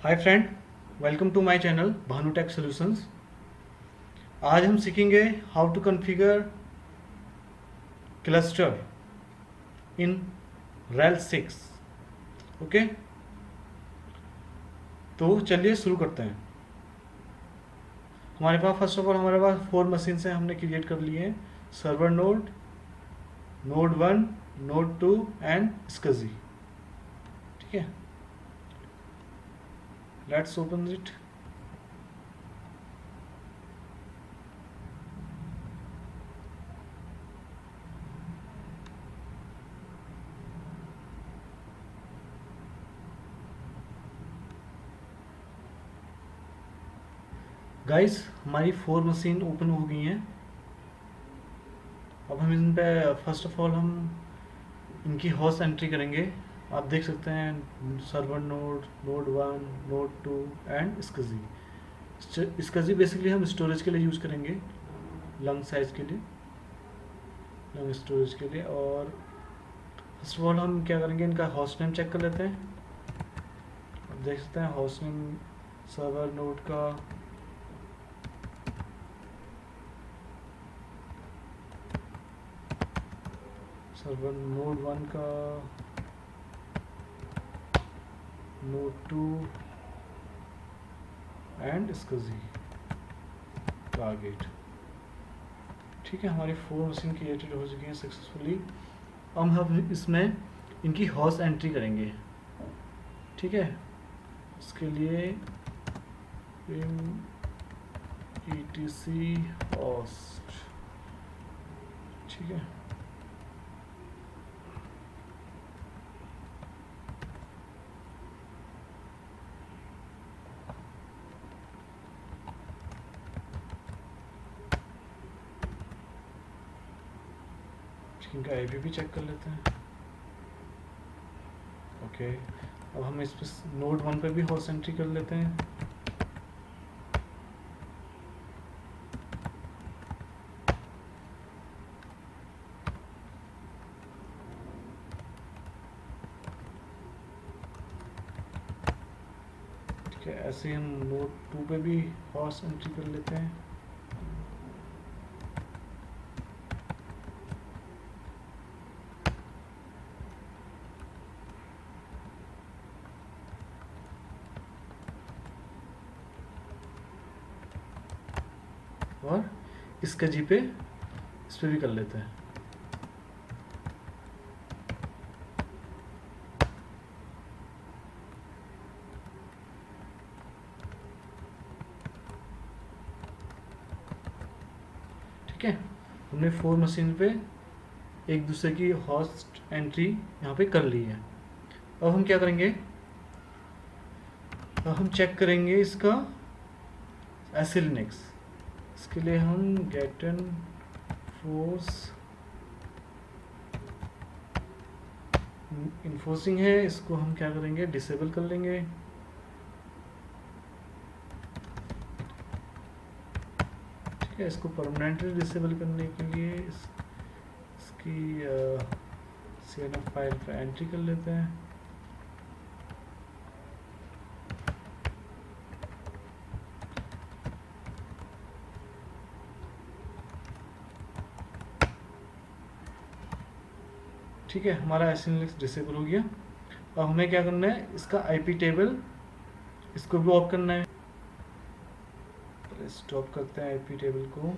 Hi friend, welcome to my channel Bhanu Tech Solutions. आज हम सीखेंगे how to configure cluster in रेल 6। Okay, तो चलिए शुरू करते हैं। हमारे पास फर्स्ट ऑफ ऑल हमारे पास 4 मशीन से हमने क्रिएट कर लिए हैं। Server node, node 1, node 2 and स्कजी। ठीक है, लेट्स ओपन इट। गाइस, हमारी 4 मशीन ओपन हो गई हैं। अब हम इन पे फर्स्ट ऑफ ऑल हम इनकी हॉस्ट एंट्री करेंगे। आप देख सकते हैं server node, node 1, node 2 and स्कजी। स्कजी बेसिकली हम स्टोरेज के लिए यूज़ करेंगे, लंग साइज के लिए, लंग स्टोरेज के लिए। और फर्स्ट ऑफ ऑल हम क्या करेंगे, इनका हॉस्ट नेम चेक कर लेते हैं। आप देख सकते हैं हॉस्ट नेम सर्वर नोड का सर्वर नोड 1 का, नोड 2 एंड स्कजी टारगेट। ठीक है, हमारी 4 मशीन क्रिएटेड हो चुकी हैं सक्सेसफुली। अब हम इसमें इनकी हॉस्ट एंट्री करेंगे। ठीक है, इसके लिए etc host। ठीक है, इनका आईपी भी चेक कर लेते हैं। ओके, अब हम इस पर नोड 1 पे भी हॉस्ट एंट्री कर लेते हैं। ठीक है, ऐसे ही हम नोड 2 पे भी हॉस्ट एंट्री कर लेते हैं। और इसका जी पे इस पे भी कर लेते हैं। ठीक है, हमने 4 मशीन पे एक दूसरे की हॉस्ट एंट्री यहाँ पे कर ली है। अब हम क्या करेंगे, अब हम चेक करेंगे इसका एसिलिनिक्स। इसके लिए हम गेट एन फोर्स इन्फोर्सिंग है, इसको हम क्या करेंगे, डिसेबल कर लेंगे। ठीक है, इसको परमानेंटली डिसेबल करने के लिए इसकी CNF फाइल पर एंट्री कर लेते हैं। ठीक है, हमारा एसिलिनिक्स डिसेबल हो गया। अब हमें क्या करना है, इसका आईपी टेबल इसको भी ऑफ करना है। स्टॉप करते हैं आईपी टेबल को।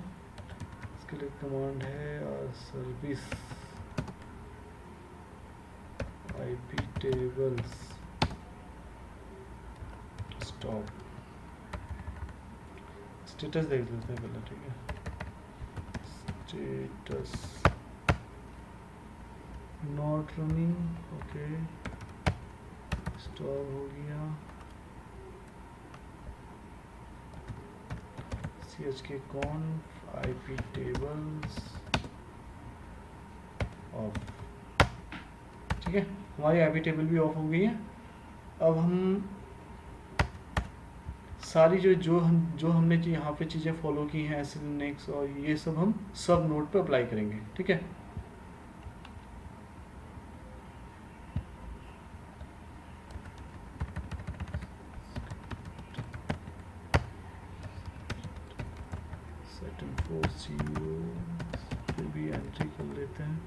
इसके लिए कमांड है और service IP tables stop. Status देख लेते हैं पहले। ठीक है, status not running. Okay, stop हो गया। chk conf ip tables of. ठीक है, हमारी आईपी टेबल भी ऑफ हो गई है। अब हम सारी जो हमने यहाँ पे चीज़ें फॉलो की हैं, एसिलिनिक्स और ये सब हम सब नोड पे अप्लाई करेंगे। ठीक है, 840 फिर भी एंट्री कर लेते हैं।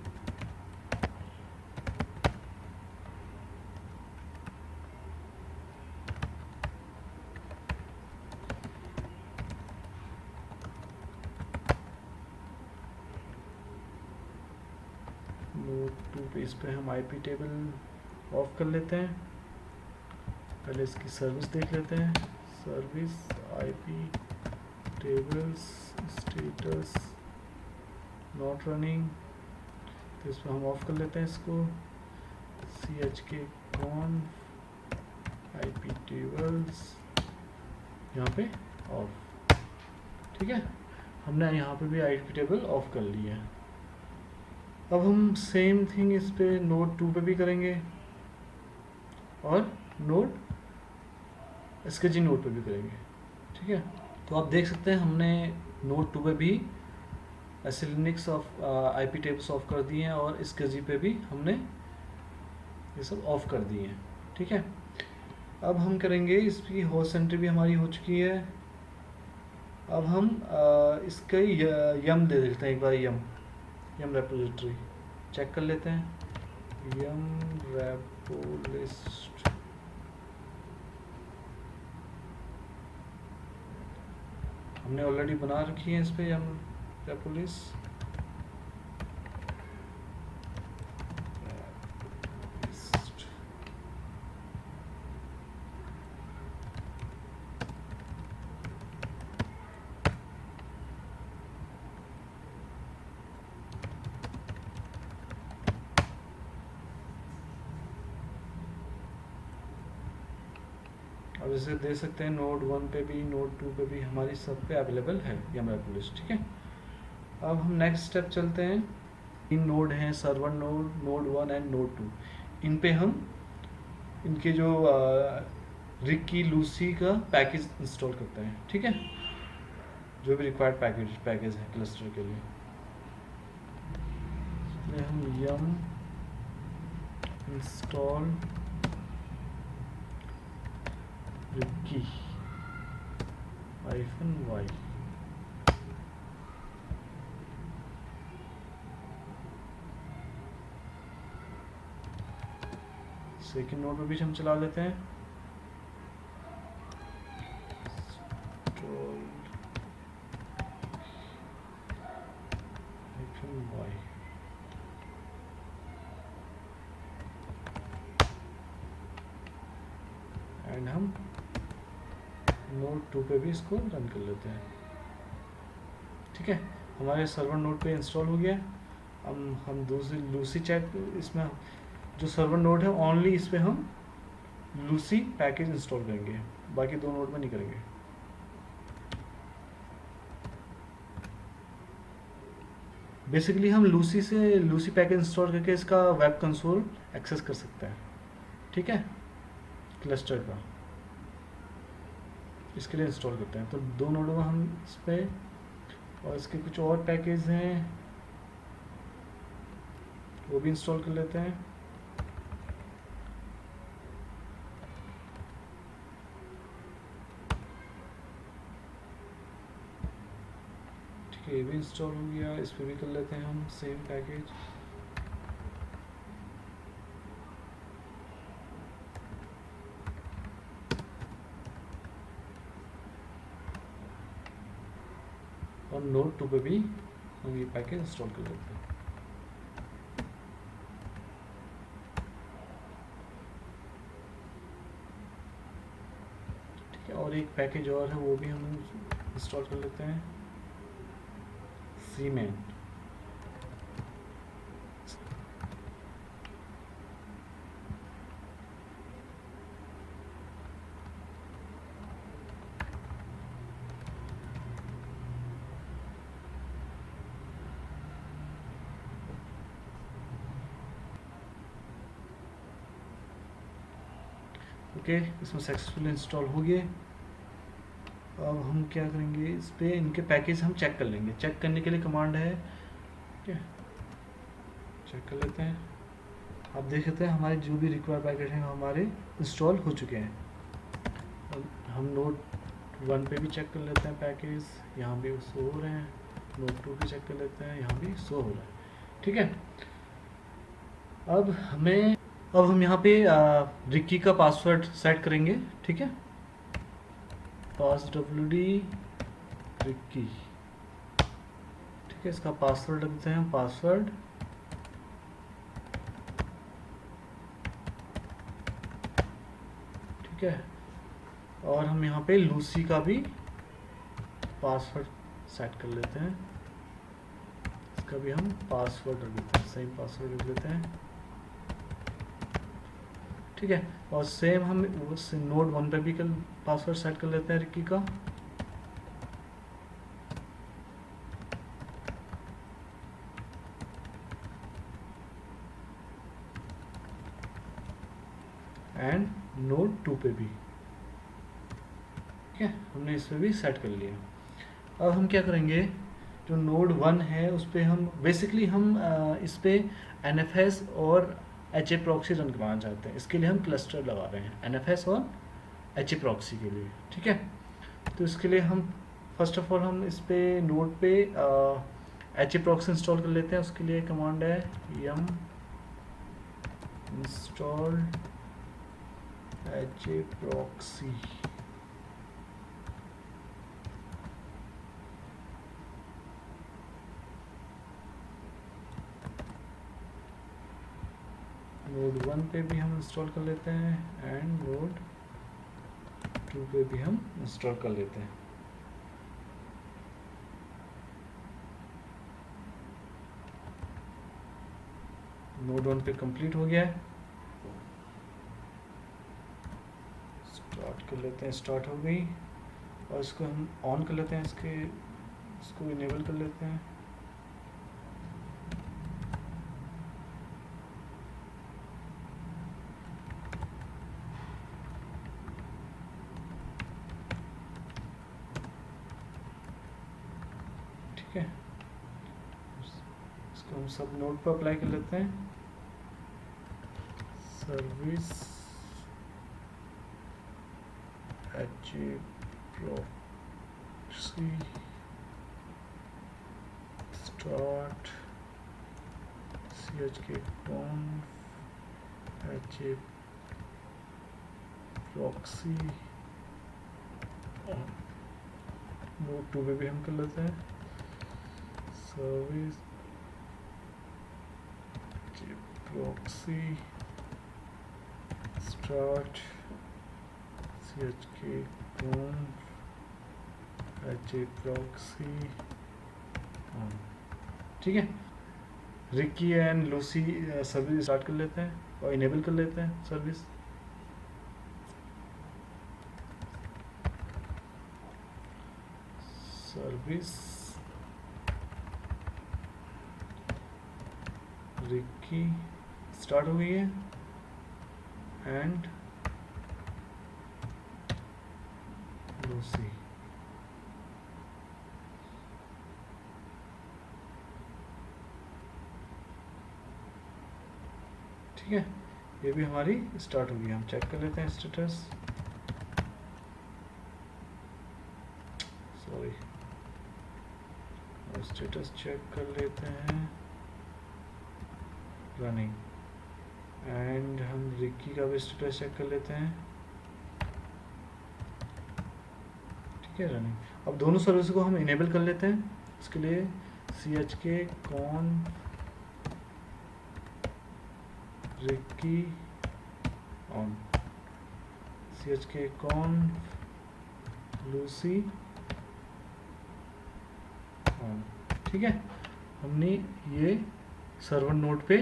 नोड 2 पे इस पे हम आईपी टेबल ऑफ कर लेते हैं। पहले इसकी सर्विस देख लेते हैं। Service IP tables status not running, तो इस पर हम ऑफ कर लेते हैं इसको। chk conf आईपी टेबल्स यहाँ पे ऑफ। ठीक है, हमने यहाँ पे भी आईपी टेबल ऑफ कर ली है। अब हम सेम थिंग इस पे नोड 2 पे भी करेंगे और नोड SKG नोड पे भी करेंगे। ठीक है, तो आप देख सकते हैं हमने नोड 2 पे भी Linux of IP tables of कर दिए हैं और SKG पे भी हमने ये सब ऑफ कर दिए हैं। ठीक है, अब हम करेंगे इसकी होस्ट एंट्री भी हमारी हो चुकी है। अब हम इसका यम दे देते हैं एक बार। यम रेपोजिटरी चेक कर लेते हैं। यम रेपो लिस्ट हमने ऑलरेडी बना रखी है इस पे यम रेपो लिस्ट। अब इसे दे सकते हैं नोड 1 पे भी नोड 2 पे भी, हमारी सब पे अवेलेबल है यम रेपो लिस्ट। ठीक है, अब हम नेक्स्ट स्टेप चलते हैं। 3 नोड हैं, server node, node 1 and node 2। इन पे हम इनके जो रिकी लूसी का पैकेज इंस्टॉल करते हैं। ठीक है, जो भी रिक्वायर्ड पैकेज है क्लस्टर के लिए। इसमें हम यम इंस्टॉल रिकी -y सेकेंड नोड पे भी हम चला लेते हैं। -y एंड हम नोड 2 पे भी इसको रन कर लेते हैं। ठीक है, हमारे सर्वर नोड पे इंस्टॉल हो गया। हम दूसरी लूसी चेक, इसमें जो सर्वर नोड है ओनली इस पे हम लूसी पैकेज इंस्टॉल करेंगे, बाकी 2 नोड में नहीं करेंगे। बेसिकली हम लूसी पैकेज इंस्टॉल करके इसका वेब कंसोल एक्सेस कर सकते हैं। ठीक है, क्लस्टर का इसके लिए इंस्टॉल करते हैं। तो 2 नोडों में हम इस पर, और इसके कुछ और पैकेज हैं वो भी इंस्टॉल कर लेते हैं। ठीक है, ये भी इंस्टॉल हो गया। इस पर भी कर लेते हैं हम सेम पैकेज। और नोड 2 पे भी हम ये पैकेज इंस्टॉल कर लेते हैं। ठीक है, और एक पैकेज और है वो भी हम इंस्टॉल कर लेते हैं, सीमेन। ओके, इसमें सक्सेसफुल इंस्टॉल हो गए। अब हम क्या करेंगे, इस पे इनके पैकेज हम चेक कर लेंगे। चेक करने के लिए कमांड है। ठीक है, चेक कर लेते हैं। आप देख सकते हैं हमारे जो भी रिक्वायर्ड पैकेज हैं हमारे इंस्टॉल हो चुके हैं। हम नोड 1 पे भी चेक कर लेते हैं पैकेज, यहाँ भी शो हो रहे हैं। नोड 2 भी चेक कर लेते हैं, यहाँ भी शो हो रहा है। ठीक है, अब हम यहाँ पे रिक्की का पासवर्ड सेट करेंगे। ठीक है, पास wd रिक्की। ठीक है, इसका पासवर्ड रख देते हैं पासवर्ड। ठीक है, और हम यहाँ पे लूसी का भी पासवर्ड सेट कर लेते हैं। इसका भी हम पासवर्ड रख देते हैं, सेम पासवर्ड रख देते हैं। ठीक है, और सेम हम नोड 1 पे भी पासवर्ड सेट कर लेते हैं रिक्की का। एंड नोड 2 पे भी। ठीक है, हमने इस पे भी सेट कर लिया। अब हम क्या करेंगे, जो नोड 1 है उस पर हम बेसिकली इस पे NFS और HA प्रॉक्सी रन करवाना चाहते हैं। इसके लिए हम क्लस्टर लगा रहे हैं NFS और HA प्रॉक्सी के लिए। ठीक है, तो इसके लिए हम फर्स्ट ऑफ ऑल हम इस पे नोड पे HA प्रॉक्सी इंस्टॉल कर लेते हैं। उसके लिए कमांड है yum install HA proxy। Node 1 पे भी हम इंस्टॉल कर लेते हैं एंड नोड 2 पे भी हम इंस्टॉल कर लेते हैं। नोड 1 पे कंप्लीट हो गया है, स्टार्ट कर लेते हैं। स्टार्ट हो गई, और इसको हम ऑन कर लेते हैं, इसको इनेबल कर लेते हैं। ठीक है, इसको हम सब नोड पर अप्लाई कर लेते हैं। Service HA proxy start chkconf HA proxy node 2 पे भी हम कर लेते हैं। Service proxy start chkconf HA proxy on। ठीक है, ricci and luci service start कर लेते हैं और इनेबल कर लेते हैं सर्विस। सर्विस रिक्की स्टार्ट हो गई है एंड लूसी। ठीक है, ये भी हमारी स्टार्ट हो गई। हम चेक कर लेते हैं स्टेटस। सॉरी, स्टेटस चेक कर लेते हैं। रनिंग, एंड हम रिक्की का भी स्टेटस चेक कर लेते हैं। ठीक है, रनिंग। अब दोनों सर्विस को हम इनेबल कर लेते हैं। इसके लिए chkconf ricci on, chkconf luci on. ठीक है, हमने ये सर्वर नोड पे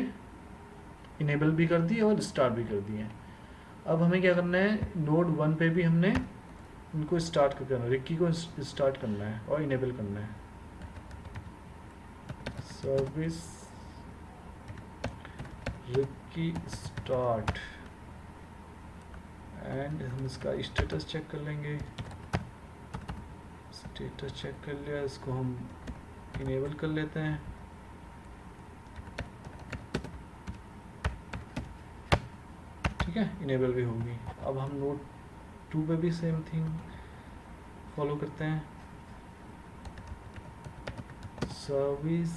इनेबल भी कर दी और स्टार्ट भी कर दिए। अब हमें क्या करना है, नोड 1 पे भी हमने इनको स्टार्ट करना है, रिक्की को स्टार्ट करना है और इनेबल करना है। सर्विस रिक्की स्टार्ट, एंड हम इसका स्टेटस चेक कर लेंगे। स्टेटस चेक कर लिया, इसको हम इनेबल कर लेते हैं। ठीक है, इनेबल भी होगी। अब हम नोड 2 पे भी सेम थिंग फॉलो करते हैं। सर्विस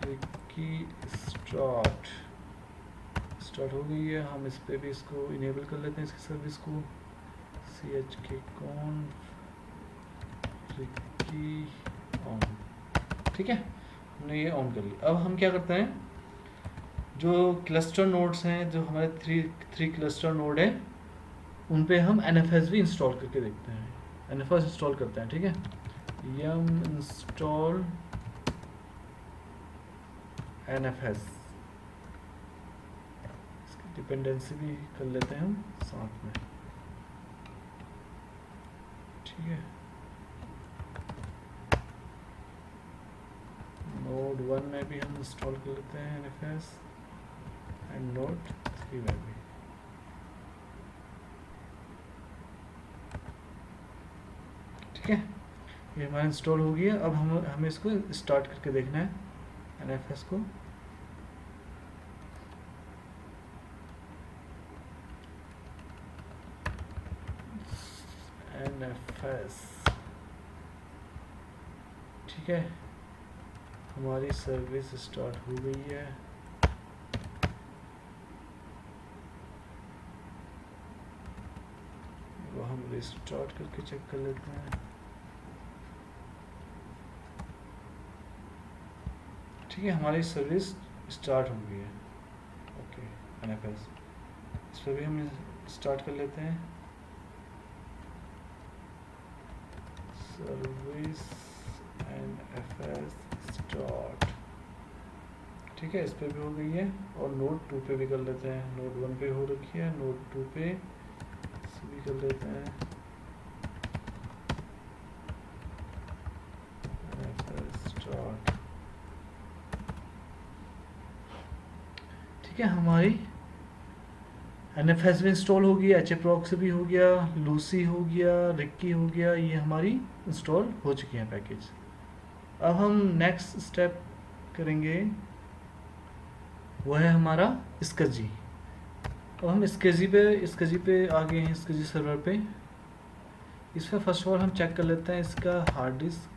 रिक्की स्टार्ट हो गई है। हम इस पे भी इसको इनेबल कर लेते हैं, इसकी सर्विस को। chk conf रिक्की ऑन, ठीक है, हमने ये ऑन कर लिया। अब हम क्या करते हैं, जो क्लस्टर नोड्स हैं, जो हमारे थ्री क्लस्टर नोड है, उन पे हम NFS भी इंस्टॉल करके देखते हैं। NFS इंस्टॉल करते हैं, ठीक है। yum इंस्टॉल NFS, इसकी डिपेंडेंसी भी कर लेते हैं हम साथ में, ठीक है। नोड 1 में भी हम इंस्टॉल कर लेते हैं NFS, एंड नोड 3 में भी, ठीक है। ये हमारा इंस्टॉल हो गया। अब हमें इसको स्टार्ट करके देखना है NFS को। NFS, ठीक है, हमारी सर्विस स्टार्ट हो गई है। वो हम रिस्टार्ट करके चेक कर लेते हैं, ठीक है, हमारी सर्विस स्टार्ट हो गई है। ओके, NFS इस पर भी हम स्टार्ट कर लेते हैं। सर्विस NFS स्टार्ट, ठीक है, इस पे भी हो गई है। और नोड 2 पे भी कर लेते हैं। नोड 1 पे हो रखी है, नोड 2 पे भी कर लेते हैं। स्टार्ट, ठीक है, हमारी NFS भी इंस्टॉल हो गया, HAProxy भी हो गया, लूसी हो गया, रिक्की हो गया, ये हमारी इंस्टॉल हो चुकी हैं पैकेज। अब हम नेक्स्ट स्टेप करेंगे, वो है हमारा SCSI। अब हम SCSI पे आ गए हैं, SCSI सर्वर पे। इसमें फर्स्ट ऑफ ऑल हम चेक कर लेते हैं इसका हार्ड डिस्क।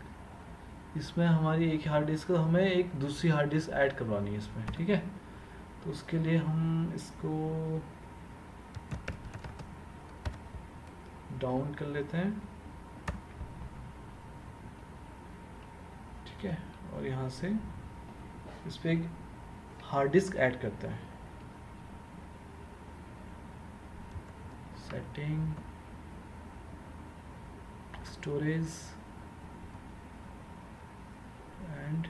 इसमें हमारी एक हार्ड डिस्क, हमें एक दूसरी हार्ड डिस्क ऐड करवानी है इसमें, ठीक है। तो उसके लिए हम इसको डाउन कर लेते हैं, ठीक है, और यहाँ से इस पर एक हार्ड डिस्क ऐड करते हैं। Setting, storage and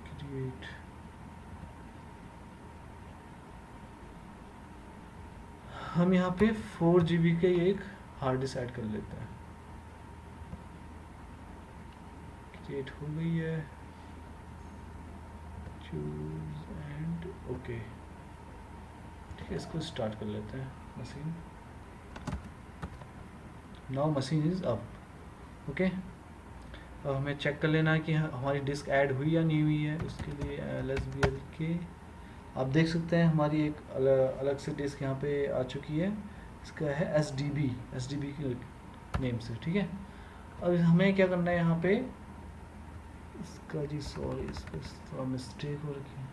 create. हम यहाँ पे 4 GB के एक हार्ड डिस्क ऐड कर लेते हैं। क्रिएट हो गई है, चूज एंड ओके, ठीक है, इसको स्टार्ट कर लेते हैं। Machine, now machine is up, okay. अब हमें चेक कर लेना है कि हमारी डिस्क ऐड हुई या नहीं हुई है। उसके लिए LSBLK, आप देख सकते हैं हमारी एक अलग से डिस्क यहाँ पे आ चुकी है। इसका है SDB के नेम से, ठीक है। अब हमें क्या करना है यहाँ पे, इसका जी सॉरी, इस पर थोड़ा मिस्टेक हो रखी है।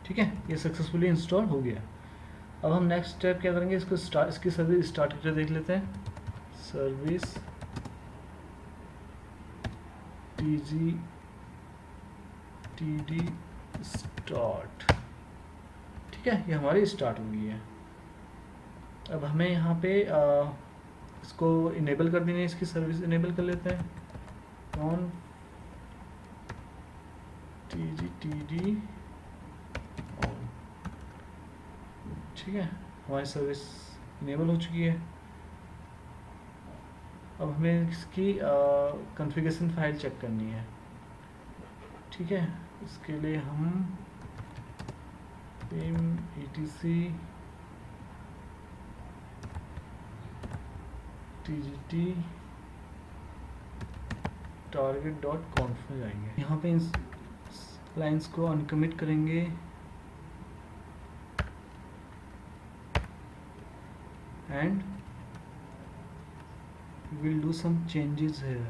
ठीक है, ये सक्सेसफुली इंस्टॉल हो गया। अब हम नेक्स्ट स्टेप क्या करेंगे, इसकी सर्विस स्टार्ट करके देख लेते हैं। सर्विस TD स्टार्ट, ठीक है, ये हमारी स्टार्ट हो गई है। अब हमें यहाँ पे इसको इनेबल कर देनी है, इसकी सर्विस इनेबल कर लेते हैं। ऑन TD ऑन, ठीक है, हमारी सर्विस इनेबल हो चुकी है। अब हमें इसकी कॉन्फ़िगरेशन फाइल चेक करनी है, ठीक है। इसके लिए हम pim etc tgt target dot कॉन्फ में जाएंगे, यहाँ पे इन लाइंस को अनकमिट करेंगे and we'll do some changes here.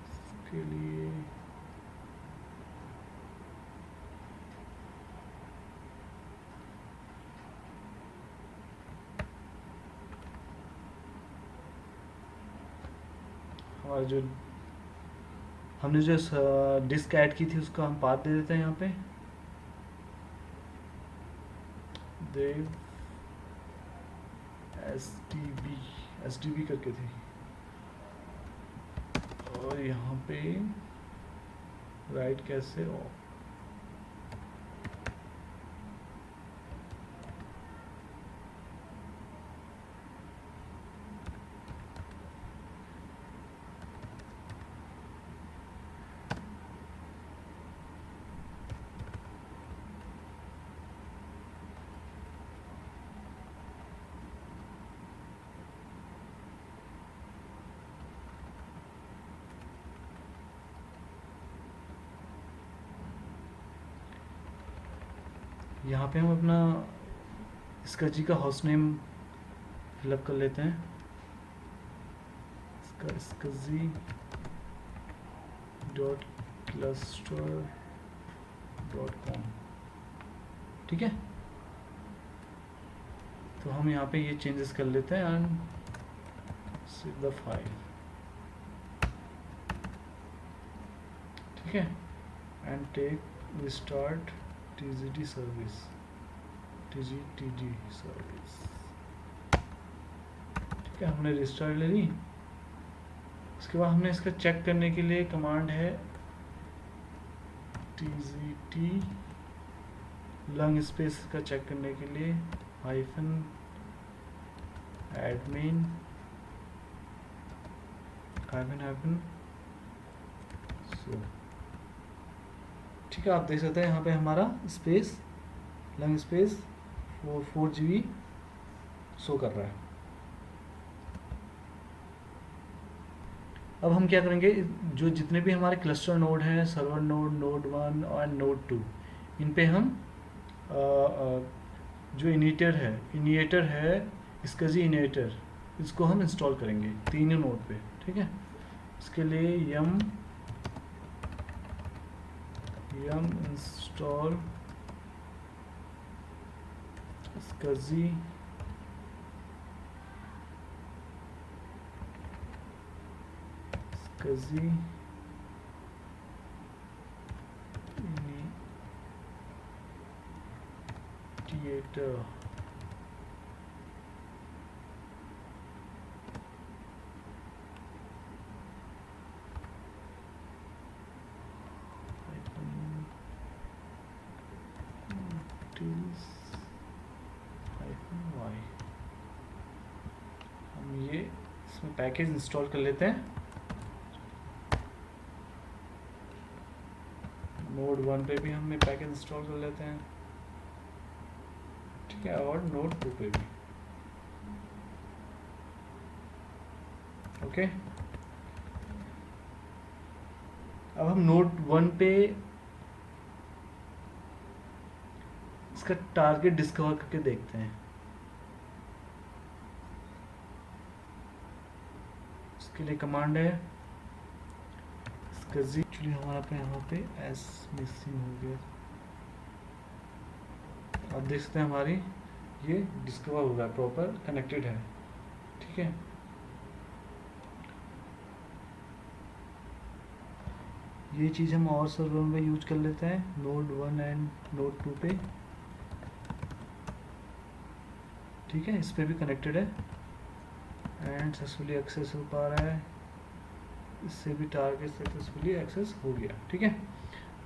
इसके लिए हमारा जो हमने जो डिस्क ऐड की थी उसका हम पाथ दे देते हैं यहाँ पे देव एसडीबी करके थी, और यहाँ पे राइट कैसे ऑफ, यहाँ पे हम अपना इसका जी का हाउस नेम फिलअप कर लेते हैं, इसका जी डॉट क्लस्टर डॉट कॉम, ठीक है। तो हम यहाँ पे ये चेंजेस कर लेते हैं एंड सेव द फाइल, ठीक है, and take restart TGT service, TGTD service, ठीक है। हमने रिस्टार्ट ले ली। उसके बाद हमने इसका चेक करने के लिए कमांड है TGT लंग स्पेस का चेक करने के लिए -admin so, ठीक है। आप देख सकते हैं यहाँ पे हमारा space lung space 4 GB show कर रहा है। अब हम क्या करेंगे, जो जितने भी हमारे क्लस्टर नोड हैं, सर्वर नोड, नोड 1 और नोड 2, इन पे हम जो इनिएटर है इसका जी इनिएटर, इसको हम इंस्टॉल करेंगे तीनों नोड पे, ठीक है। इसके लिए यम इंस्टॉल SCSI initiator -y, हम ये इसमें पैकेज इंस्टॉल कर लेते हैं। नोड 1 पे भी हम पैकेज इंस्टॉल कर लेते हैं, ठीक है, और नोड 2 पे भी, ओके। अब हम नोड 1 पे इसका टारगेट डिस्कवर करके देखते हैं। इसके लिए कमांड है इसका जी, एक्चुअली हमारा पे यहाँ पे एस मिसिंग हो गया, आप देख सकते हैं हमारी ये डिस्कवर हो गया, प्रॉपर कनेक्टेड है, ठीक है। ये चीज़ हम और सर्वर में यूज कर लेते हैं, नोड 1 एंड नोड 2 पे, ठीक है। इस पे भी कनेक्टेड है एंड सक्सेसफुली एक्सेस हो पा रहा है, इससे भी टारगेट सक्सेसफुली एक्सेस हो गया, ठीक है।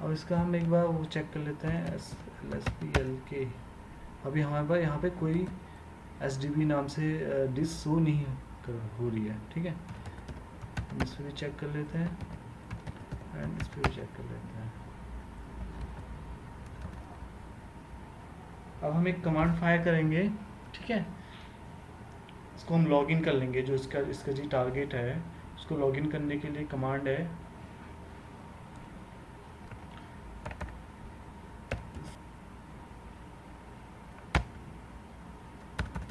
अब इसका हम एक बार वो चेक कर लेते हैं SLSPLK। अभी हमारे पास यहाँ पे कोई SDB नाम से डिस्क शो नहीं हो रही है, ठीक है। हम इस पर भी चेक कर लेते हैं एंड इस पर भी चेक कर लेते हैं। अब हम एक कमांड फायर करेंगे, ठीक है। इसको हम लॉगिन कर लेंगे, जो इसका इसका जी टारगेट है उसको लॉगिन करने के लिए कमांड है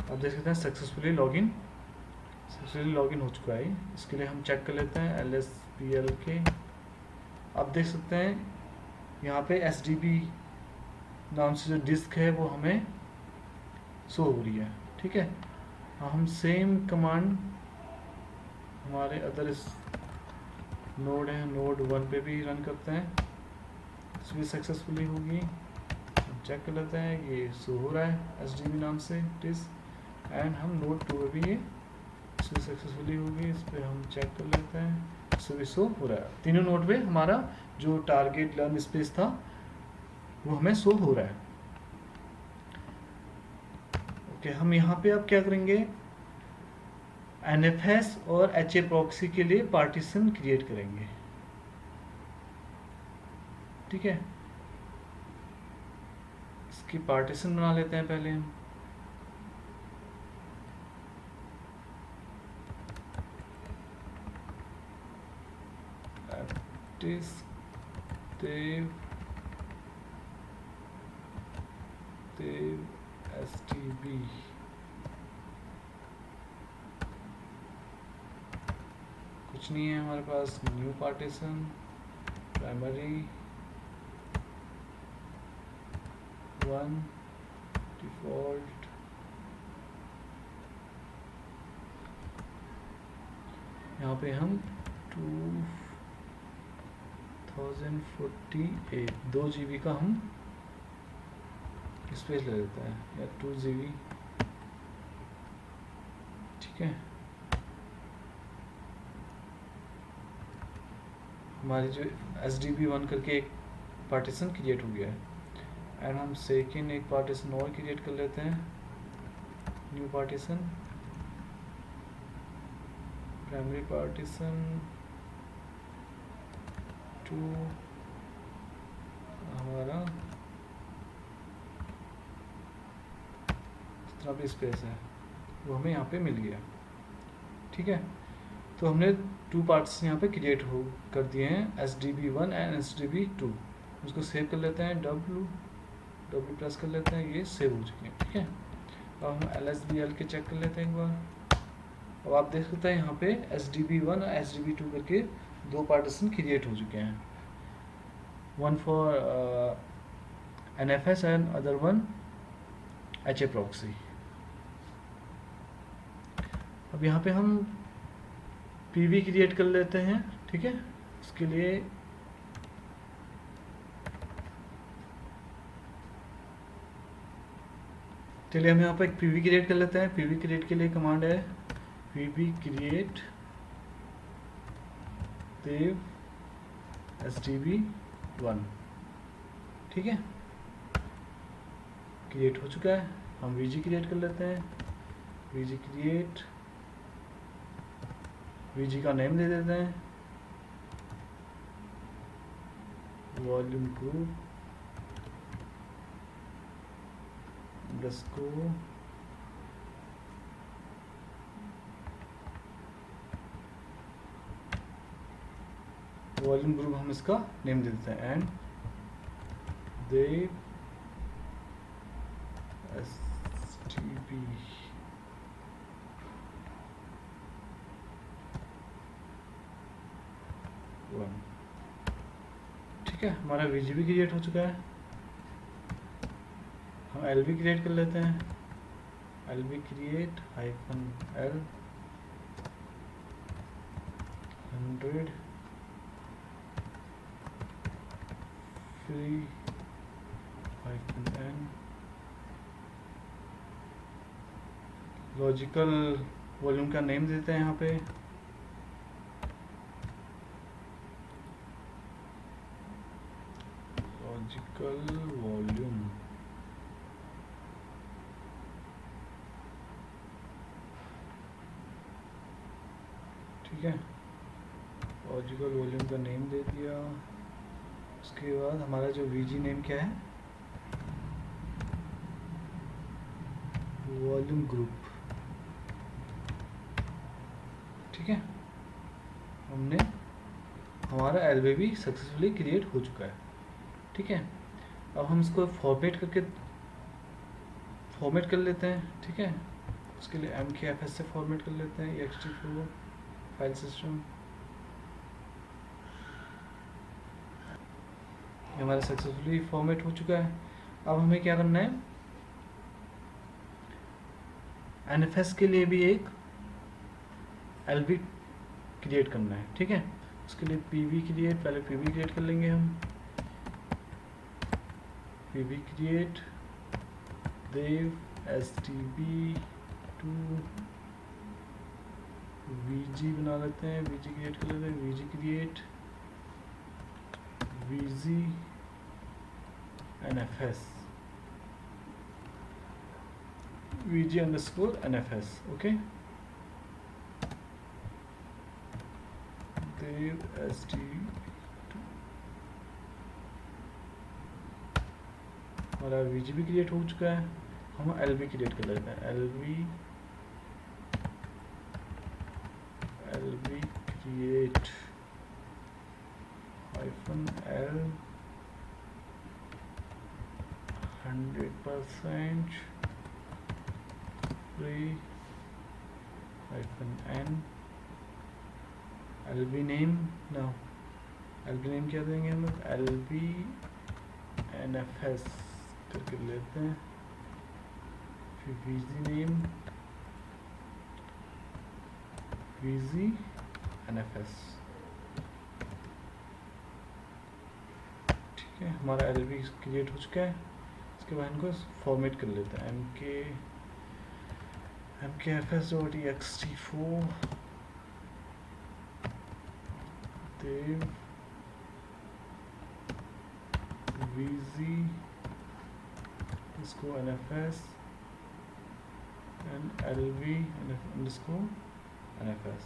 आप देख सकते हैं सक्सेसफुली लॉगिन हो चुका है। इसके लिए हम चेक कर लेते हैं LSPL के। आप देख सकते हैं यहाँ पे SDB नाम से जो डिस्क है वो हमें शो हो रही है, ठीक है। हम सेम कमांड हमारे अदर इस नोड है, नोड 1 पे भी रन करते हैं, इसमें सक्सेसफुली होगी। चेक कर लेते हैं ये शो हो रहा है SDB नाम से डिस्क। एंड हम नोड 2 पे भी ये इसमें सक्सेसफुली होगी, इस पर हम चेक कर लेते हैं, इससे भी शो हो रहा है। तीनों नोड पे हमारा जो टारगेट लर्न स्पेस था वो हमें शो हो रहा है। ओके, हम यहाँ पे अब क्या करेंगे, NFS और HA प्रॉक्सी के लिए पार्टीशन क्रिएट करेंगे, ठीक है। इसकी पार्टीशन बना लेते हैं पहले हम। देव STB कुछ नहीं है हमारे पास। न्यू पार्टीशन, प्राइमरी 1 डिफॉल्ट, यहाँ पे हम 2048 2 GB का हम स्पेस ले लेते हैं, या 2 GB, ठीक है। हमारी जो SDB1 करके एक पार्टीशन क्रिएट हो गया है। एंड हम सेकेंड एक पार्टीशन और क्रिएट कर लेते हैं, न्यू पार्टीशन, प्राइमरी पार्टीशन 2 हमारा जितना भी स्पेस है वो हमें यहाँ पे मिल गया, ठीक है। तो हमने 2 पार्ट्स यहाँ पे क्रिएट हो कर दिए हैं, SDB1 एंड SDB2। उसको सेव कर लेते हैं, W प्रेस कर लेते हैं, ये सेव हो चुके हैं, ठीक है। अब हम LSBL के चेक कर लेते हैं एक बार। अब आप देख सकते हैं यहाँ पे SDB1 और SDB2 करके 2 पार्टीशन क्रिएट हो चुके हैं, one for NFS and other one HA proxy। अब यहाँ पे हम PV क्रिएट कर लेते हैं, ठीक है। उसके लिए चलिए हम यहाँ पे एक PV क्रिएट कर लेते हैं। PV क्रिएट के लिए कमांड है PV create देव SDB1, ठीक है। क्रिएट हो चुका है। हम VG क्रिएट कर लेते हैं, VG क्रिएट, VG का नेम दे देते हैं volume group underscore volume group, हम इसका नेम दे देते हैं एंड देव SDB1, ठीक है। हमारा VG भी क्रिएट हो चुका है। हम LB क्रिएट कर लेते हैं, LB create -L 100 free -N logical volume का नेम देते हैं यहाँ पे लॉजिकल वॉल्यूम, ठीक है। लॉजिकल वॉल्यूम का नेम दे दिया। उसके बाद हमारा जो VG नेम क्या है, वॉल्यूम ग्रुप, ठीक है। हमने हमारा LVB सक्सेसफुली क्रिएट हो चुका है, ठीक है। अब हम इसको फॉर्मेट कर लेते हैं, ठीक है। उसके लिए MKFS से फॉर्मेट कर लेते हैं ext4 फाइल सिस्टम। हमारा सक्सेसफुली फॉर्मेट हो चुका है। अब हमें क्या करना है, NFS के लिए भी एक LV क्रिएट करना है, ठीक है। उसके लिए PV क्रिएट, पहले PV क्रिएट कर लेंगे हम। PV क्रिएट देव STB2 VG बना लेते हैं, VG क्रिएट कर लेते हैं, VG create VG NFS VG_NFS, okay. Dev STB2 हमारा VG भी क्रिएट हो चुका है। हम LV क्रिएट कर लेते हैं, LV create -L 100% free -N LV name क्या देंगे हम लोग, LV NFS करके लेते हैं। फिर VG नेम VG NFS, ठीक है। हमारा LV क्रिएट हो चुका है। इसके बाद इनको फॉर्मेट कर लेते हैं, MKFS.ext4 देव VG इसको NFS एंड LV NFS,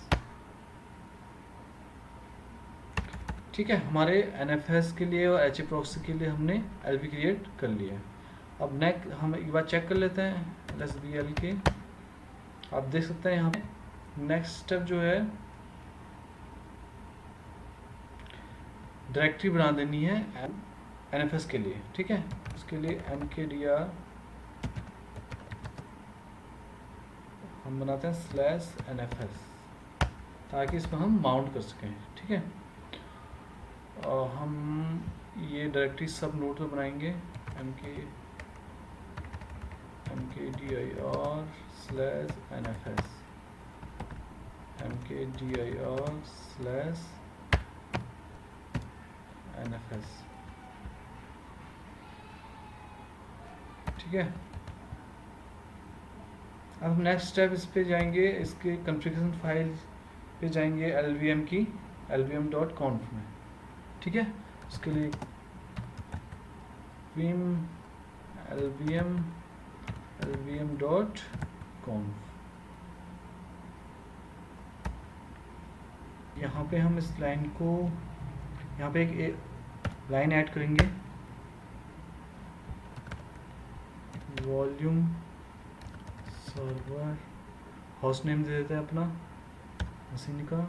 ठीक है। हमारे NFS के लिए और HA प्रॉक्सी के लिए हमने LV क्रिएट कर लिया है। अब नेक्स्ट हम एक बार चेक कर लेते हैं LSBL के। आप देख सकते हैं यहाँ पे नेक्स्ट स्टेप जो है, डायरेक्टरी बना देनी है NFS के लिए, ठीक है। उसके लिए mkdir हम बनाते हैं /NFS ताकि इसमें हम माउंट कर सकें, ठीक है। और हम ये डायरेक्टरी सब नोड पे बनाएंगे, mkdir /NFS mkdir/NFS, ठीक है। अब हम नेक्स्ट स्टेप इस पे जाएंगे, इसके कॉन्फ़िगरेशन फाइल पे जाएंगे lvm.conf में, ठीक है। उसके लिए vim lvm.conf, यहाँ पे हम इस लाइन को, यहाँ पे एक लाइन ऐड करेंगे, वॉल्यूम सर्वर होस्ट नेम दे देते हैं अपना मशीन का,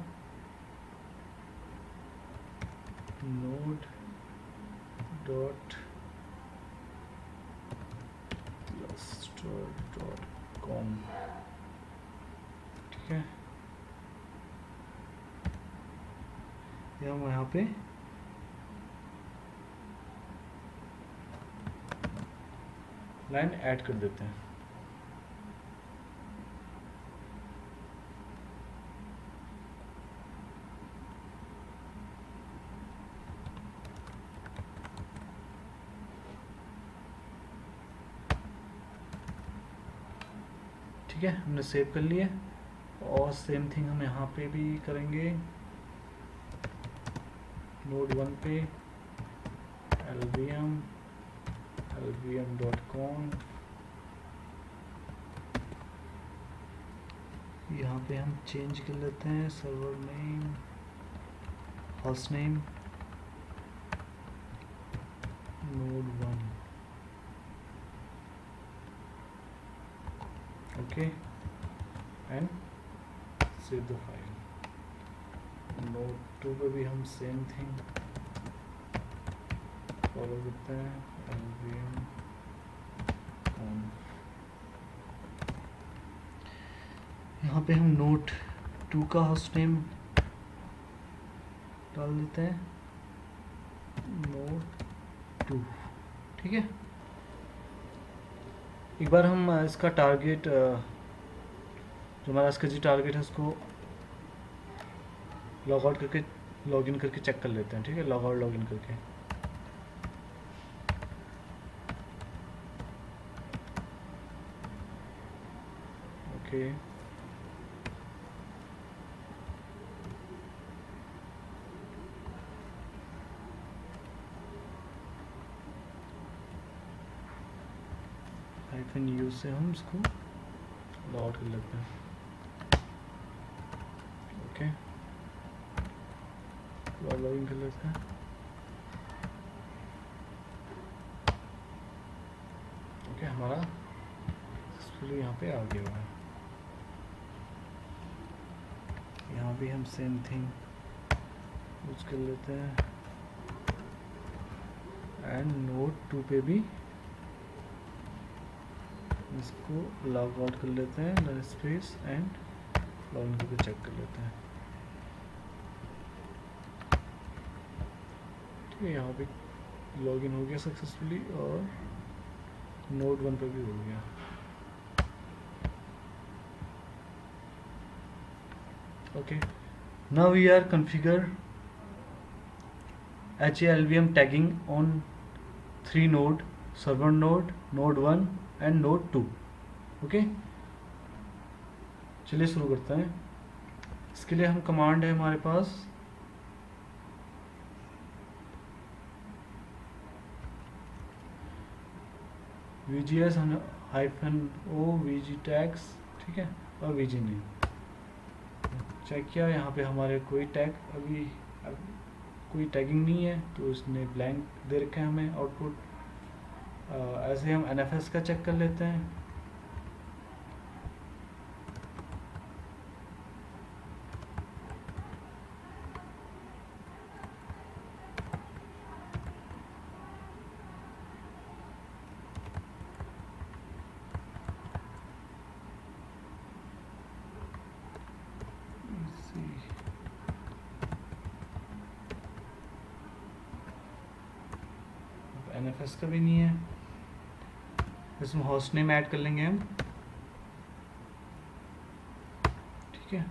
node.cluster.com, ठीक है। ये हम यहाँ पे लाइन ऐड कर देते हैं, ठीक है। हमने सेव कर लिया। और सेम थिंग हम यहाँ पे भी करेंगे, नोड 1 पे lvm.conf, यहाँ पे हम चेंज कर लेते हैं server name, host name node 1, okay and save the file. Note 2 पे भी हम सेम थिंग फॉलो करते हैं, lvm यहाँ पे हम नोट 2 का होस्ट नेम डाल देते हैं, नोट 2। ठीक है, एक बार हम इसका टारगेट जो हमारा इसका जी टारगेट है उसको लॉग आउट करके लॉग इन करके चेक कर लेते हैं। ठीक है, लॉग आउट लॉग इन करके। ओके -u से हम इसको लॉग आउट कर लेते हैं। ओके, लॉग इन कर लेते हैं। ओके, हमारा सक्सेसफुली यहाँ पे आ गया हुआ है। यहाँ भी हम सेम थिंग यूज कर लेते हैं एंड नोट 2 पे भी इसको लॉग आउट कर लेते हैं, null space and log in करके चेक कर लेते हैं। ठीक है, यहाँ पे लॉग इन हो गया सक्सेसफुली और नोट 1 पे भी हो गया। Okay, now we are configure HALVM tagging on 3 node, server node, node 1 and node 2। Okay, चलिए शुरू करते हैं। इसके लिए हम कमांड है हमारे पास VGS-O VGTags, ठीक है, और VG नेम चेक किया। यहाँ पे हमारे कोई टैग अभी कोई टैगिंग नहीं है तो इसने ब्लैंक दे रखा है हमें आउटपुट। ऐसे हम NFS का चेक कर लेते हैं। NFS का भी नहीं है, इसमें होस्ट नेम ऐड कर लेंगे हम। ठीक है,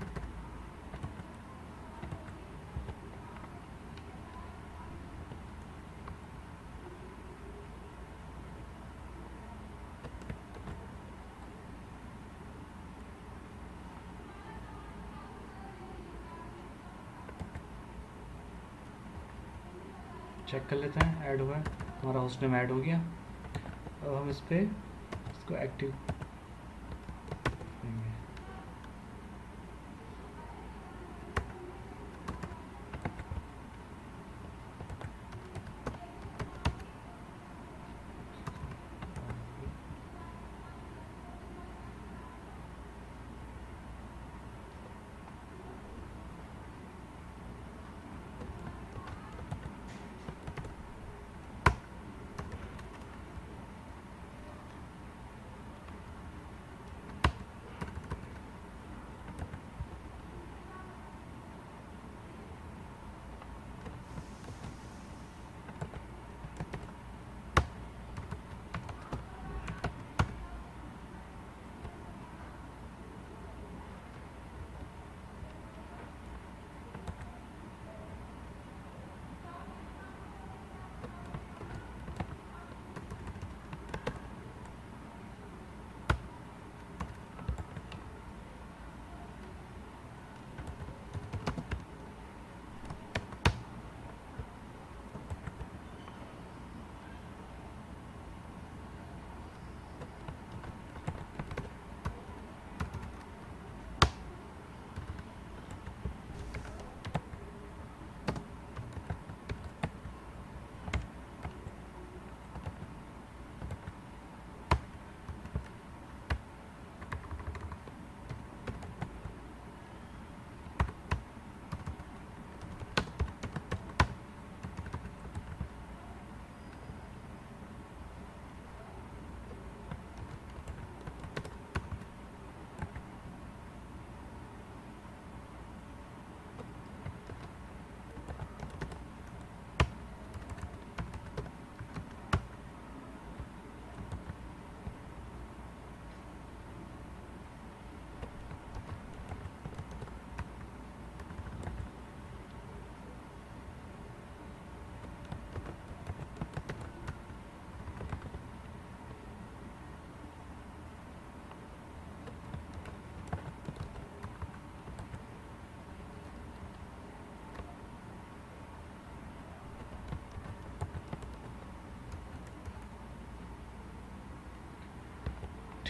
चेक कर लेते हैं ऐड हुआ है, हमारा होस्ट नेम ऐड हो गया। अब हम इस पे इसको एक्टिव करेंगे।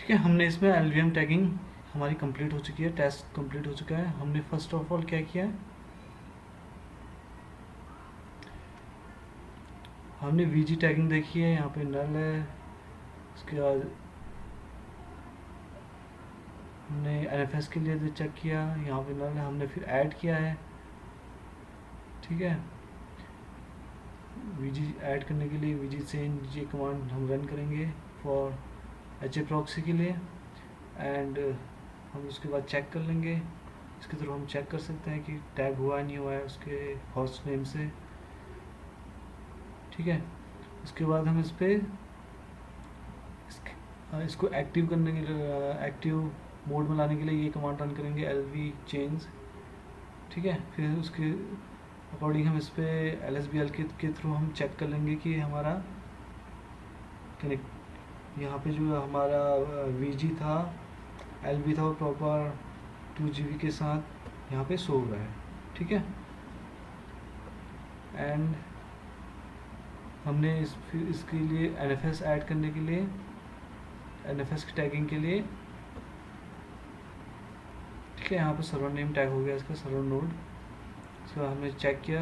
ठीक है, हमने इसमें एलवीएम टैगिंग हमारी कंप्लीट हो चुकी है, टेस्ट कंप्लीट हो चुका है। हमने फर्स्ट ऑफ ऑल क्या किया है, हमने वीजी टैगिंग देखी है, यहाँ पे नल है। उसके बाद हमने एनएफएस के लिए चेक किया, यहाँ पे नल है, हमने फिर ऐड किया है। ठीक है, वीजी ऐड करने के लिए वीजी चेंज ये कमांड हम रन करेंगे फॉर एच प्रॉक्सी के लिए। एंड हम उसके बाद चेक कर लेंगे, इसके थ्रू हम चेक कर सकते हैं कि टैग हुआ नहीं हुआ है उसके होस्ट नेम से। ठीक है, उसके बाद हम इस पर इसको एक्टिव करने के लिए, एक्टिव मोड में लाने के लिए ये कमांड रन करेंगे एलवी चेंज। ठीक है, फिर उसके अकॉर्डिंग हम इस पर LSBL के थ्रू हम चेक कर लेंगे कि हमारा कनेक्ट यहाँ पे जो हमारा VG था, LV था, वो प्रॉपर 2 GB के साथ यहाँ पे शो हो रहा है। ठीक है, एंड हमने इसके लिए NFS ऐड करने के लिए, NFS की टैगिंग के लिए, ठीक है, यहाँ पे सर्वर नेम टैग हो गया इसका, सर्वर नोड। उसके बाद हमने चेक किया,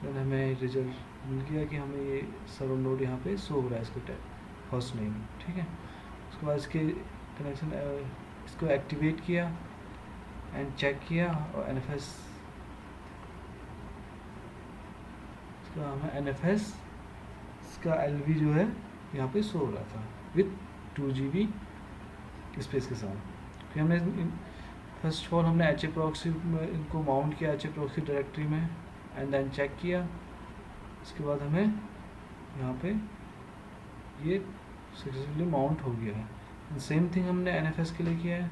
फिर हमें रिजल्ट मिल गया कि हमें ये सर्वर नोड यहाँ पे शो हो रहा है इसको टैग होस्ट नेम। ठीक है, उसके बाद इसके कनेक्शन इसको एक्टिवेट किया एंड चेक किया, और NFS इसका हमें NFS इसका LV जो है यहाँ पे शो हो रहा था विथ 2 GB स्पेस के साथ। फिर हमने फर्स्ट ऑफ ऑल हमने एच प्रॉक्सी इनको माउंट किया एच प्रॉक्सी डायरेक्टरी में, एंड देन चेक किया। इसके बाद हमें यहाँ पे ये सक्सेसफुली माउंट हो गया है। सेम थिंग हमने NFS के लिए किया है,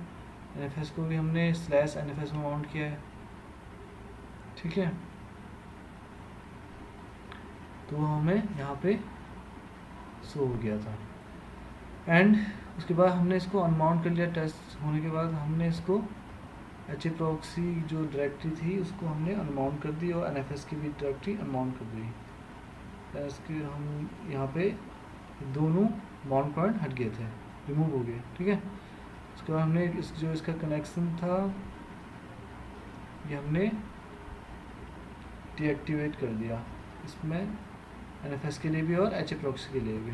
NFS को भी हमने /NFS में माउंट किया है। ठीक है, तो हमें यहाँ पे शो हो गया था। एंड उसके बाद हमने इसको अनमाउंट कर लिया। टेस्ट होने के बाद हमने इसको एच प्रॉक्सी जो डायरेक्टरी थी उसको हमने अनमाउंट कर दी, और NFS की भी डायरेक्टरी अनमाउंट कर दी। इसके हम यहाँ पे दोनों माउंट पॉइंट हट गए थे, रिमूव हो गए। ठीक है, उसके बाद हमने जो इसका कनेक्शन था ये हमने डीएक्टिवेट कर दिया, इसमें NFS के लिए भी और एच प्रॉक्सी के लिए भी।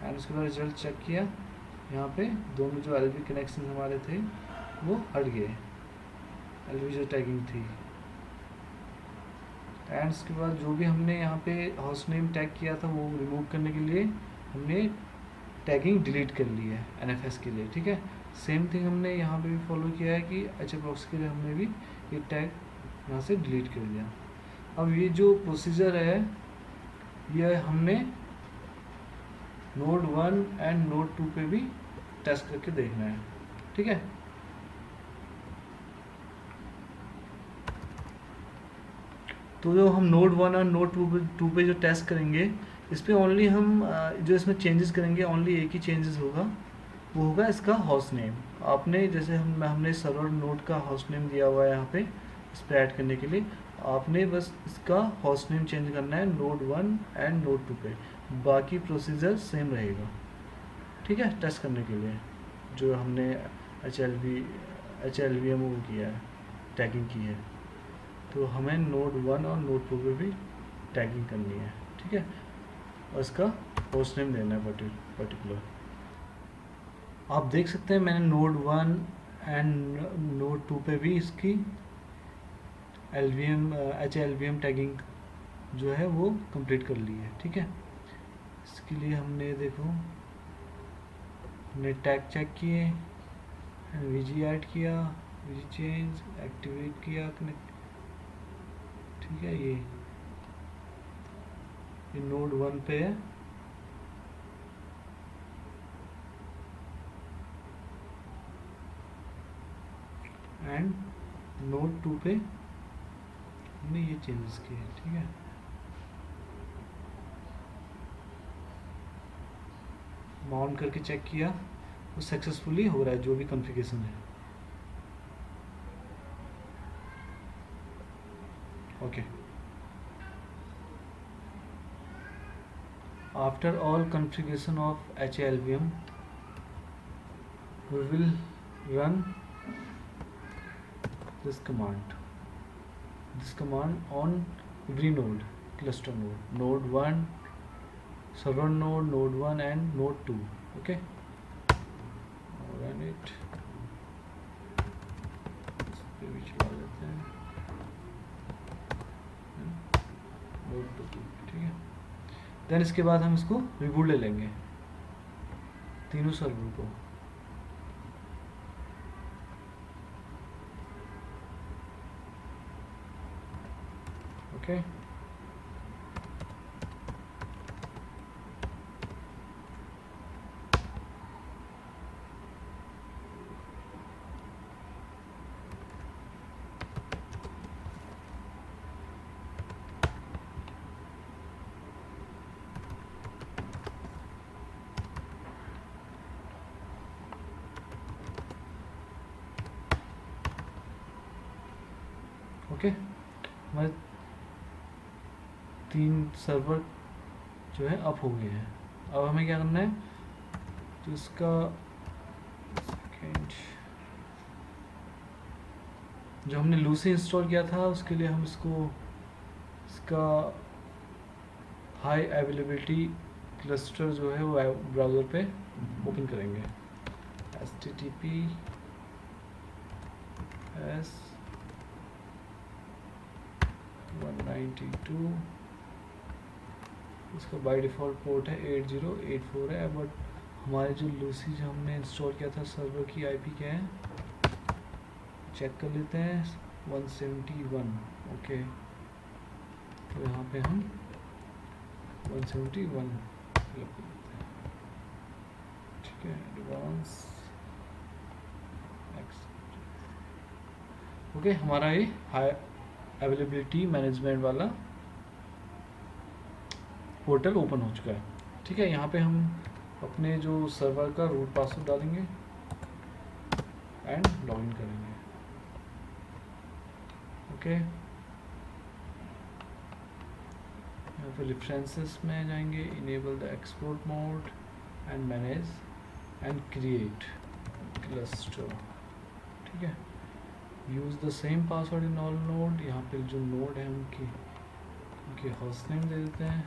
एंड उसके बाद रिजल्ट चेक किया, यहाँ पे दोनों जो LV कनेक्शन हमारे थे वो हट गए, LV जो टैगिंग थी। एंड उसके बाद जो भी हमने यहाँ पे होस्ट नेम टैग किया था वो रिमूव करने के लिए हमने टैगिंग डिलीट कर ली है NFS के लिए। ठीक है, सेम थिंग हमने यहाँ पे भी फॉलो किया है कि एच प्रॉक्सी के लिए हमने भी ये टैग यहाँ से डिलीट कर दिया। अब ये जो प्रोसीजर है ये हमने नोड 1 एंड नोड 2 पे भी टेस्ट करके देखना है। ठीक है, तो जो हम नोड 1 और नोड 2 पे जो टेस्ट करेंगे, इस पर ओनली हम जो इसमें चेंजेस करेंगे ओनली एक ही चेंजेस होगा, वो होगा इसका होस्ट नेम। आपने जैसे हमने सर्वर नोड का होस्ट नेम दिया हुआ है यहाँ पे इस पर ऐड करने के लिए, आपने बस इसका होस्ट नेम चेंज करना है नोड 1 एंड नोड 2 पे, बाकी प्रोसीजर सेम रहेगा। ठीक है, टेस्ट करने के लिए जो हमने HLVM वो किया है, टैगिंग की है, तो हमें नोड 1 और नोड 2 पे भी टैगिंग करनी है। ठीक है, और इसका होस्ट नेम देना है पर्टिकुलर। आप देख सकते हैं मैंने नोड 1 एंड नोड 2 पे भी इसकी HLVM टैगिंग जो है वो कंप्लीट कर ली है। ठीक है, इसके लिए हमने देखो हमने टैग चेक किए, VG ऐड किया, VG चेंज एक्टिवेट किया, कनेक्ट। ठीक है, ये नोड 1 पे है, एंड नोड 2 पे हमने ये चेंजेस किए। ठीक है, माउंट करके चेक किया, वो सक्सेसफुली हो रहा है जो भी कॉन्फ़िगरेशन है। Okay, after all configuration of HLVM we will run this command on every node, cluster node 1, server node 1 and node 2. Okay, run it, इस पे भी चला देते हैं node 2, ठीक है। देन इसके बाद हम इसको रिबूट ले लेंगे तीनों सर्वर को। ओके, ओके, हमारे 3 सर्वर जो है अप हो गए हैं। अब हमें क्या करना है, तो इसका सेकेंड जो हमने लूसी इंस्टॉल किया था उसके लिए हम इसका हाई अवेलेबिलिटी क्लस्टर जो है वो ब्राउज़र पे ओपन करेंगे। https 192, इसका बाय डिफ़ॉल्ट पोर्ट है 8084 है, बट हमारे जो लूसी जो हमने इंस्टॉल किया था सर्वर की आईपी क्या है चेक कर लेते हैं, 171। ओके, तो यहाँ पे हम 171 फिलअप कर लेते हैं, ठीक है। एडवांस ओके, हमारा ये हाई अवेलेबिलिटी मैनेजमेंट वाला पोर्टल ओपन हो चुका है, ठीक है। यहाँ पे हम अपने जो सर्वर का रूट पासवर्ड डालेंगे एंड लॉगिन करेंगे। ओके, यहाँ पे रेफरेंसेस में जाएंगे, enable the export mode and manage and create cluster, ठीक है। Use the same password in all node, यहाँ पे जो नोड है उनके होस्ट नेम दे देते हैं,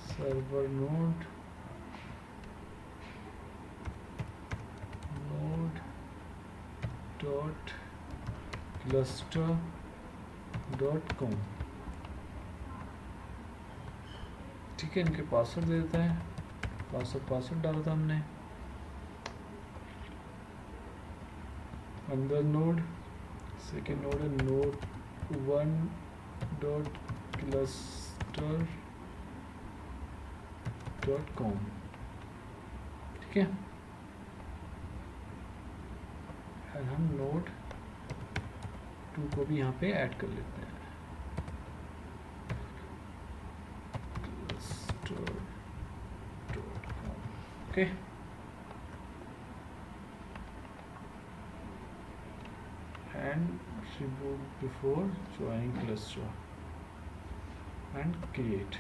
server node dot cluster .com, ठीक है। इनके पासवर्ड दे देते हैं, पासवर्ड डाला था हमने। अंदर नोड, सेकेंड नोड है node 1 डॉट क्लस्टर .com, ठीक है। और हम नोड 2 को भी यहाँ पे ऐड कर लेते हैं, cluster.com, okay. And reboot before joining cluster and create.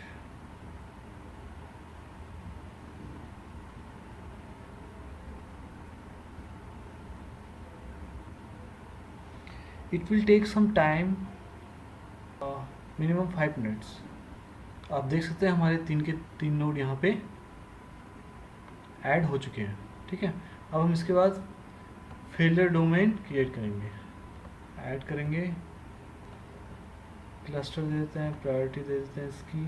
It will take some time, minimum 5 minutes। आप देख सकते हैं हमारे 3 नोड यहाँ पे ऐड हो चुके हैं, ठीक है। अब हम इसके बाद फेलियर डोमेन क्रिएट करेंगे, ऐड करेंगे, क्लस्टर दे देते हैं, प्रायोरिटी दे देते हैं इसकी,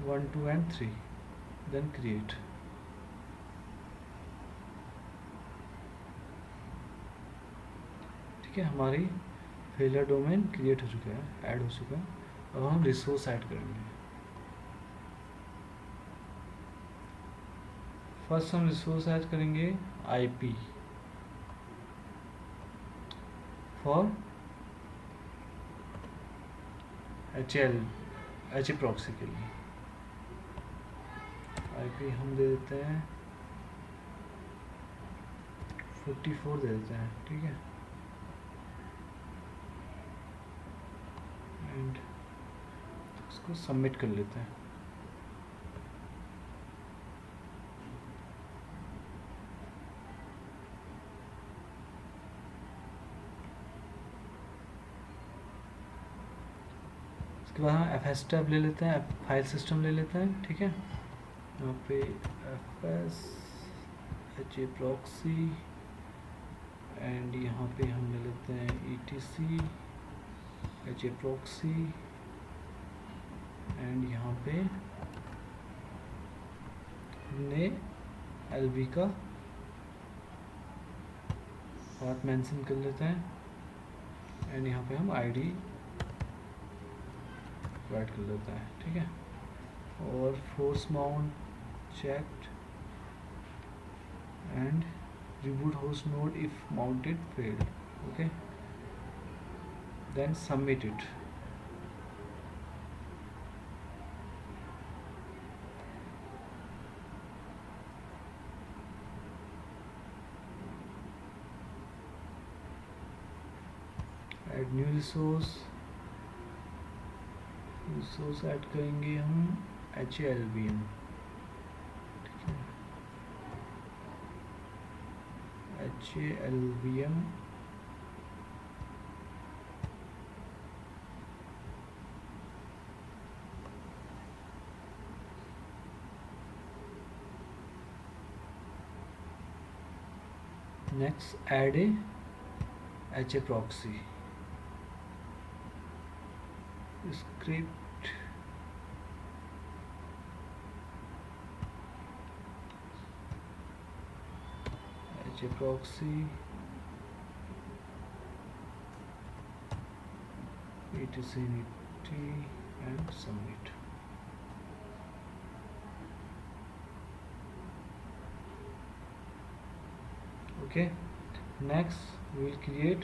वन 2 and 3, देन क्रिएट। ठीक है, हमारी फेलियर डोमेन क्रिएट हो चुका है, ऐड हो चुका है। अब हम रिसोर्स ऐड करेंगे। फर्स्ट हम रिसोर्स ऐड करेंगे आईपी फॉर एच प्रॉक्सी के लिए। आईपी हम दे देते हैं 44 दे देते हैं, ठीक है। एंड इसको सबमिट कर लेते हैं। उसके बाद हम FS टैब ले लेते हैं, फाइल सिस्टम ले लेते हैं, ठीक है। यहाँ पे FS HA प्रॉक्सी एंड यहाँ पे हम ले लेते हैं ETC HA प्रॉक्सी एंड यहाँ पे हमने LB का पाथ मेंशन कर लेते हैं एंड यहाँ पे हम ID प्रोवाइड कर लेते हैं, ठीक है। और force mount checked and reboot host node if mounted failed, okay, then submit it. Add new resource add करेंगे हम HALVM, HALVM next add a HA proxy script HA proxy etc and submit. Okay, next we will create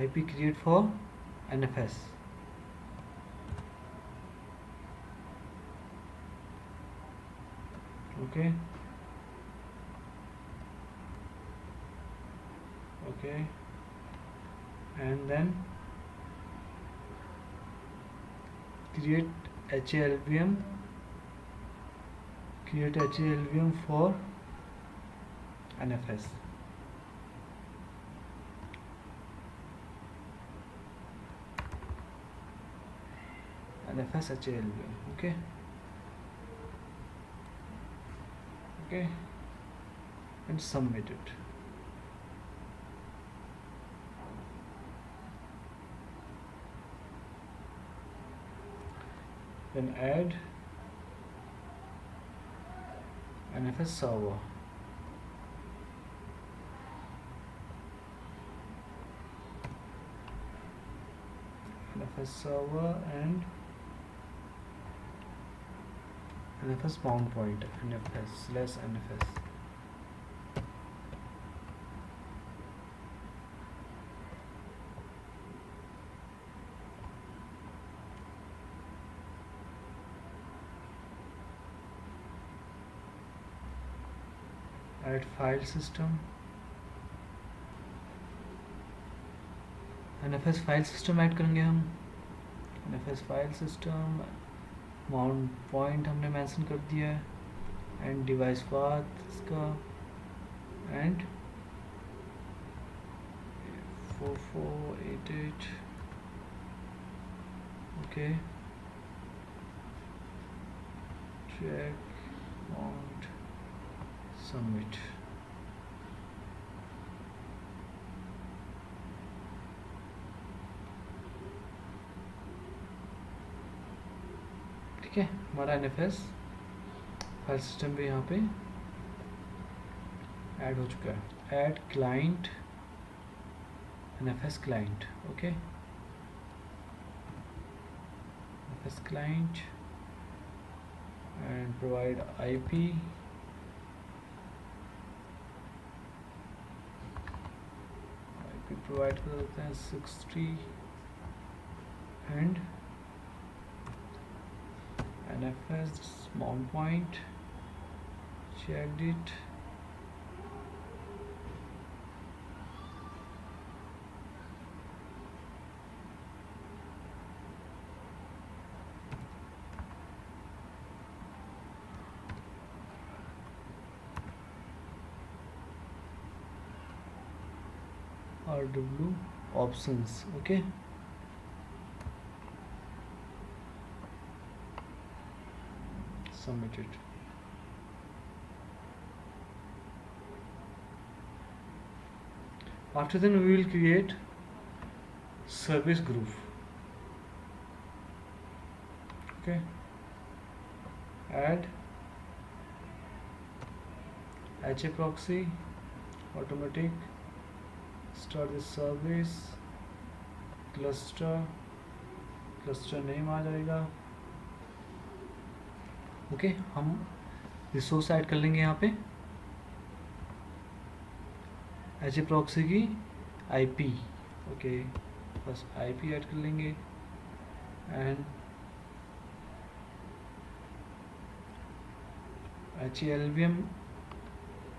IP create for NFS. Okay, and then create HALVM for NFS. NFS HALVM, okay, and submit it. Then add NFS server. NFS server and NFS bound point, NFS/NFS. Add file system. NFS file system add करेंगे हम। NFS file system mount point हमने mention कर दिया है and device path इसका and 4488, okay, check mount submit. ठीक है, हमारा NFS फाइल सिस्टम भी यहाँ पे ऐड हो चुका है। Add client NFS client, okay, NFS client and provide IP provide कर देते हैं 60 and NFS mount point checked it RW options. Okay, submit it. After then we will create service group. Okay, add HA proxy, automatic, start this service, cluster name आ जाएगा. Okay, हम resource add कर लेंगे यहाँ पे. HA proxy की IP. Okay, बस IP add कर लेंगे एंड HALVM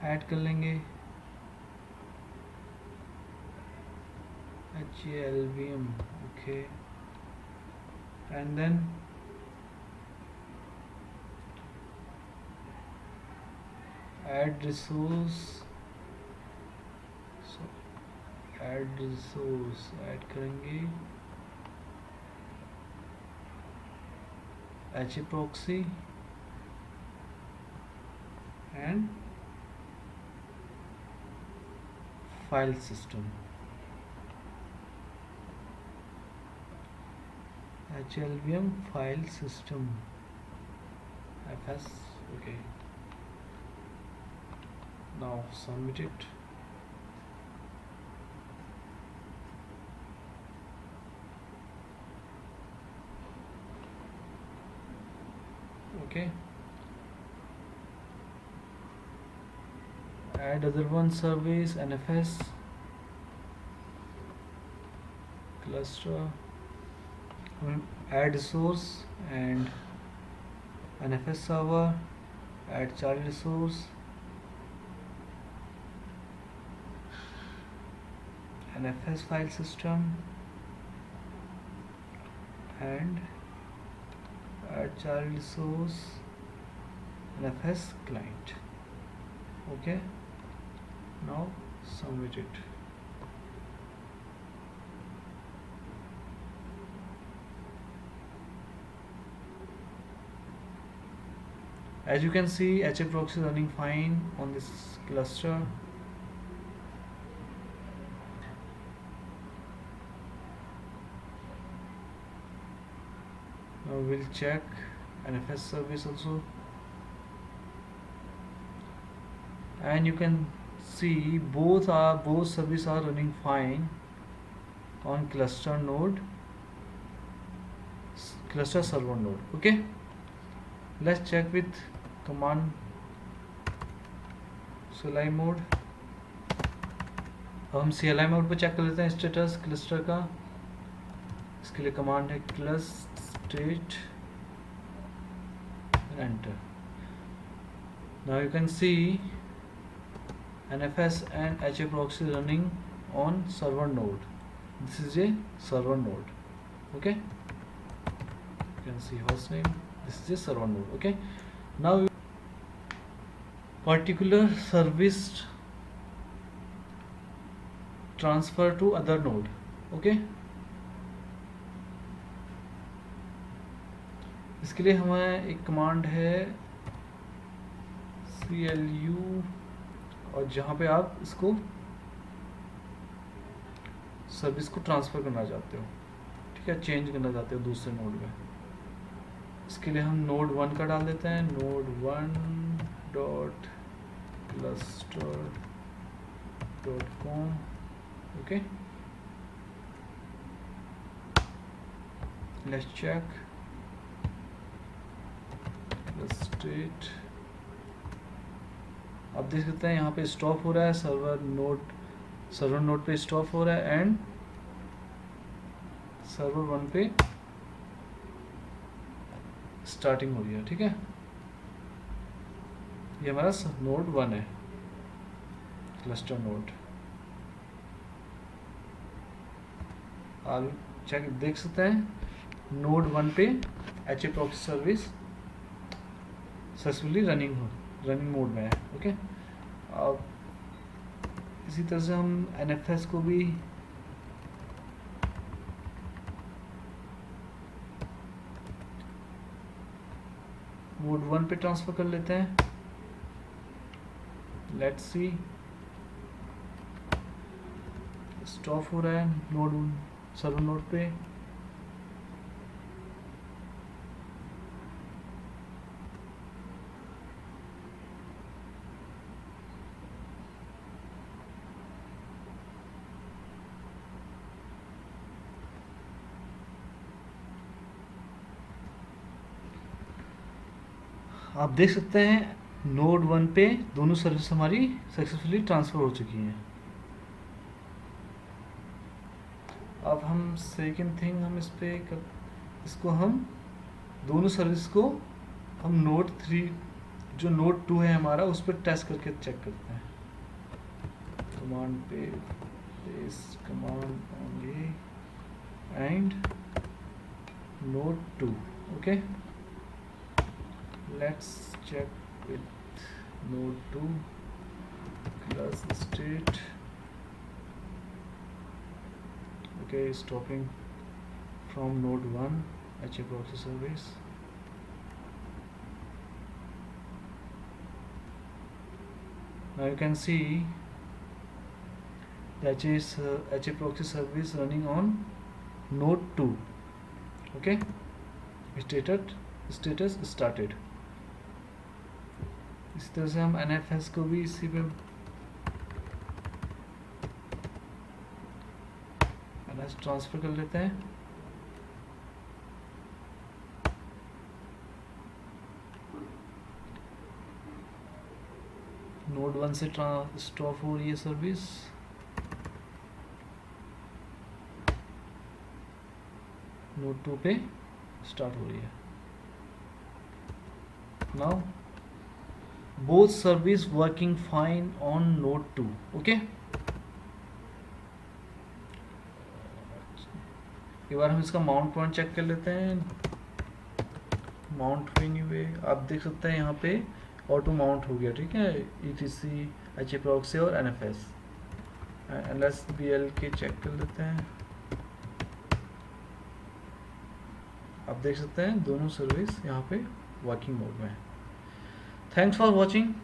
ऐड कर लेंगे. HALVM. Okay, and then add resource. So add resource add करेंगे HA proxy and file system. HLVM file system FS. Okay, now submit it. Okay, add other one service NFS cluster, add resource and NFS server, add child resource, NFS file system and add child resource NFS client. Okay, now submit it. As you can see, HA proxy is running fine on this cluster. Now we'll check NFS service also, and you can see both services are running fine on cluster server node. Okay, let's check with command CLI mode. अब हम CLI mode पे check कर लेते हैं status cluster का. इसके लिए command है clustate and enter. Now you can see NFS and HA proxy running on server node. This is a server node. Okay, you can see host name. This is a server node. Okay, now particular service transfer to other node. Okay, इसके लिए हमें एक command है CLU, और जहाँ पे आप इसको सर्विस को ट्रांसफ़र करना चाहते हो, ठीक है, चेंज करना चाहते हो दूसरे नोड में. इसके लिए हम node 1 का डाल देते हैं, node1.cluster.com. Okay, let's check state. आप देख सकते हैं यहाँ पे स्टॉप हो रहा है, सर्वर नोड पे स्टॉप हो रहा है एंड सर्वर 1 पे स्टार्टिंग हो रही है. ठीक है, ये हमारा नोड 1 है, क्लस्टर नोड. आप चेक देख सकते हैं नोड 1 पे HA proxy service successfully running mode में है. ओके, अब इसी तरह से हम NFS को भी मोड 1 पे ट्रांसफ़र कर लेते हैं। लेट्स सी, स्टॉप हो रहा है नोड सर्वर नोड पे। आप देख सकते हैं नोड 1 पे दोनों सर्विस हमारी सक्सेसफुली ट्रांसफ़र हो चुकी हैं। अब हम सेकंड थिंग हम इसको हम दोनों सर्विस को हम नोड 3 जो नोड 2 है हमारा उस पर टेस्ट करके चेक करते हैं। कमांड पे paste command only and node 2. Okay, let's check with node 2 class state. Okay, stopping from node 1 HA proxy service. Now you can see the HA proxy service running on node 2. Okay, status started। इस तरह से हम NFS को भी इसी पे transfer कर लेते हैं। नोड 1 से स्टॉप हो रही है सर्विस, नोड 2 पे स्टार्ट हो रही है। Now both service working fine on node 2। Okay, एक बार हम इसका माउंट पॉइंट चेक कर लेते हैं। माउंट एनीवे आप देख सकते हैं यहाँ पे ऑटो माउंट हो गया। ठीक है, ETC HA proxy और NFS LSBL के चेक कर लेते हैं। आप देख सकते हैं दोनों सर्विस यहाँ पे वर्किंग मोड में है। Thanks for watching.